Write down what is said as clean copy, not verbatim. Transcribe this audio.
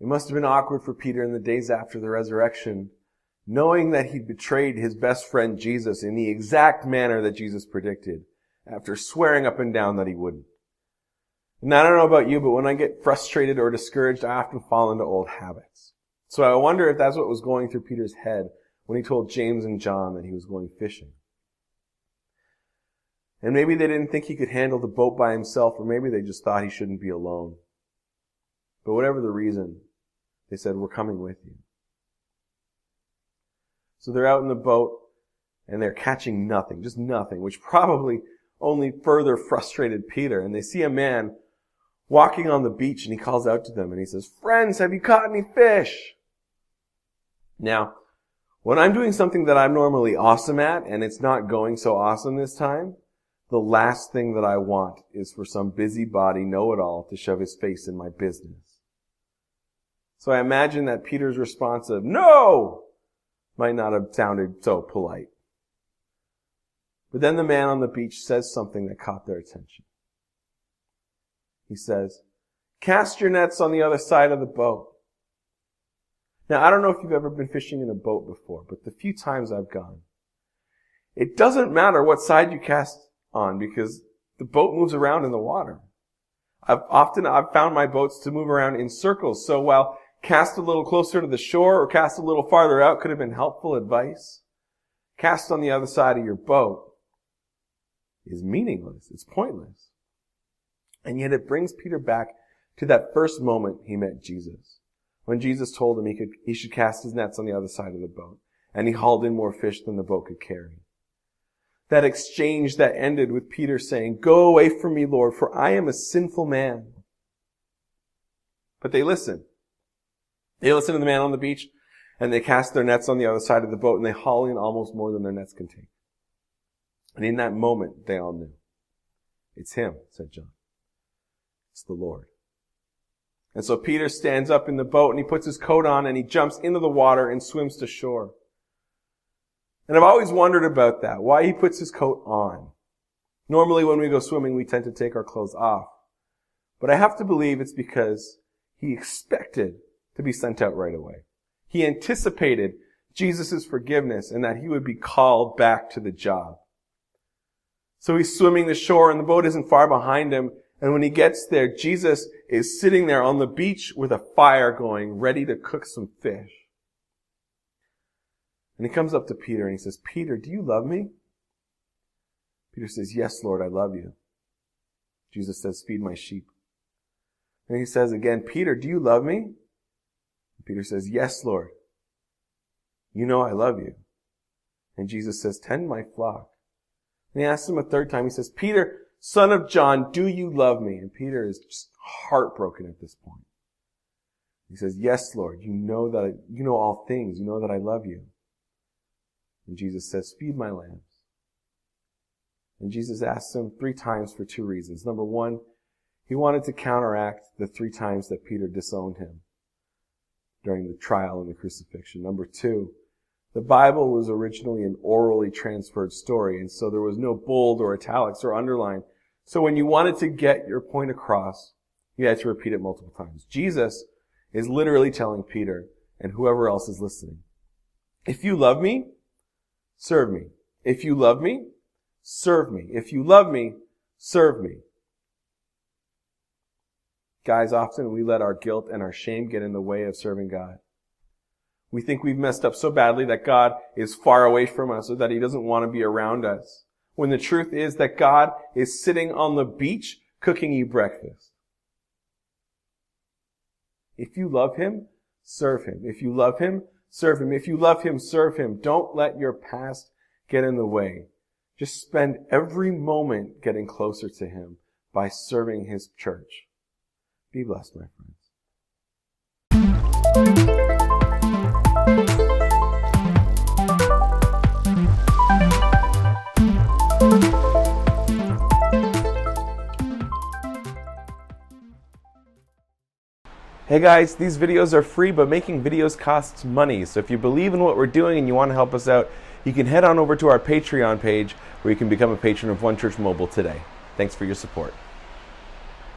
It must have been awkward for Peter in the days after the resurrection, knowing that he'd betrayed his best friend Jesus in the exact manner that Jesus predicted, after swearing up and down that he wouldn't. And I don't know about you, but when I get frustrated or discouraged, I often fall into old habits. So I wonder if that's what was going through Peter's head when he told James and John that he was going fishing. And maybe they didn't think he could handle the boat by himself, or maybe they just thought he shouldn't be alone. But whatever the reason, they said, "We're coming with you." So they're out in the boat, and they're catching nothing, just nothing, which probably only further frustrated Peter. And they see a man walking on the beach, and he calls out to them, and he says, "Friends, have you caught any fish?" Now, when I'm doing something that I'm normally awesome at, and it's not going so awesome this time, the last thing that I want is for some busybody know-it-all to shove his face in my business. So I imagine that Peter's response of, "No!" might not have sounded so polite. But then the man on the beach says something that caught their attention. He says, "Cast your nets on the other side of the boat." Now, I don't know if you've ever been fishing in a boat before, but the few times I've gone, it doesn't matter what side you cast on because the boat moves around in the water. I've found my boats to move around in circles, so while cast a little closer to the shore or cast a little farther out could have been helpful advice, cast on the other side of your boat is meaningless. It's pointless. And yet it brings Peter back to that first moment he met Jesus, when Jesus told him he should cast his nets on the other side of the boat, and he hauled in more fish than the boat could carry. That exchange that ended with Peter saying, "Go away from me, Lord, for I am a sinful man." But they listen. They listen to the man on the beach, and they cast their nets on the other side of the boat, and they haul in almost more than their nets can take. And in that moment, they all knew. "It's him," said John. "It's the Lord." And so Peter stands up in the boat, and he puts his coat on, and he jumps into the water and swims to shore. And I've always wondered about that, why he puts his coat on. Normally when we go swimming, we tend to take our clothes off. But I have to believe it's because he expected to be sent out right away. He anticipated Jesus' forgiveness and that he would be called back to the job. So he's swimming the shore, and the boat isn't far behind him. And when he gets there, Jesus is sitting there on the beach with a fire going, ready to cook some fish. And he comes up to Peter and he says, "Peter, do you love me?" Peter says, "Yes, Lord, I love you." Jesus says, "Feed my sheep." And he says again, "Peter, do you love me?" And Peter says, "Yes, Lord. You know I love you." And Jesus says, "Tend my flock." And he asks him a third time, he says, "Peter, son of John, do you love me?" And Peter is just heartbroken at this point. He says, "Yes, Lord, you know all things. You know that I love you." And Jesus says, "Feed my lambs." And Jesus asks him 3 times for 2 reasons. Number 1, he wanted to counteract the 3 times that Peter disowned him during the trial and the crucifixion. Number 2, the Bible was originally an orally transferred story, and so there was no bold or italics or underline. So when you wanted to get your point across, you had to repeat it multiple times. Jesus is literally telling Peter and whoever else is listening, if you love me, serve me. If you love me, serve me. If you love me, serve me. Guys, often we let our guilt and our shame get in the way of serving God. We think we've messed up so badly that God is far away from us or that he doesn't want to be around us. When the truth is that God is sitting on the beach cooking you breakfast. If you love him, serve him. If you love him, serve him. If you love him, serve him. Don't let your past get in the way. Just spend every moment getting closer to him by serving his church. Be blessed, my friends. Hey guys, these videos are free, but making videos costs money. So if you believe in what we're doing and you want to help us out, you can head on over to our Patreon page where you can become a patron of One Church Mobile today. Thanks for your support.